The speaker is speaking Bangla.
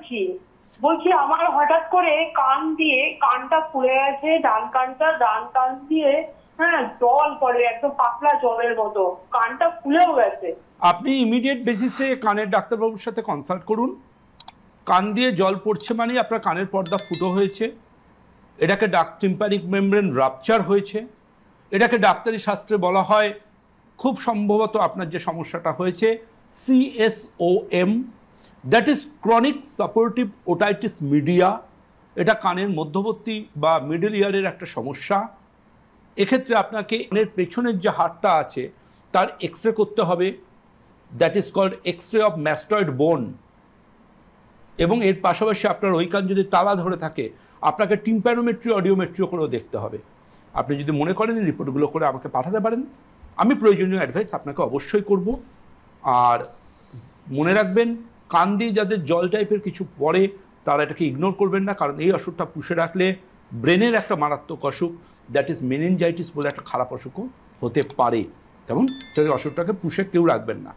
বলছি বলছি আমার হঠাৎ করে কানটা ফুলে গেছে, ডান কান দিয়ে হ্যাঁ জল পড়ে, একদম পাতলা জলের মতো, কানটা ফুলেও গেছে। আপনি ইমিডিয়েট বেসিসে কানের ডাক্তারবাবুর সাথে কনসাল্ট করুন। কান দিয়ে জল পড়ছে মানে আপনার কানের পর্দা ফুটো হয়েছে, এটাকে টিম্প্যানিক মেমব্রেন রাপচার হয়েছে, এটাকে ডাক্তারি শাস্ত্রে বলা হয় খুব সম্ভবত আপনার যে সমস্যাটা হয়েছে CSOM, that is chronic supportive otitis media. এটা কানের মধ্যবর্তী বা মিডল ইয়ারের একটা সমস্যা। এক্ষেত্রে আপনাকে কানের পেছনের যে হাড়টা আছে তার এক্সরে করতে হবে, that is called x ray of mastoid bone. এবং এর পাশাপাশি আপনার ওই কান যদি তালা ধরে থাকে আপনাকে টিম্প্যানোমেট্রি অডিওমেট্রিও করেও দেখতে হবে। আপনি যদি মনে করেন এই রিপোর্টগুলো করে আমাকে পাঠাতে পারেন, আমি প্রয়োজনীয় অ্যাডভাইস আপনাকে অবশ্যই করব। আর মনে রাখবেন, কান দিয়ে যাদের জল টাইপের কিছু পড়ে তারা এটাকে ইগনোর করবেন না, কারণ এই অসুখটা পুষে রাখলে ব্রেনের একটা মারাত্মক অসুখ, দ্যাট ইজ মেনিনজাইটিস বলে একটা খারাপ অসুখও হতে পারে। যেমন সেই অসুখটাকে পুষে কেউ রাখবেন না।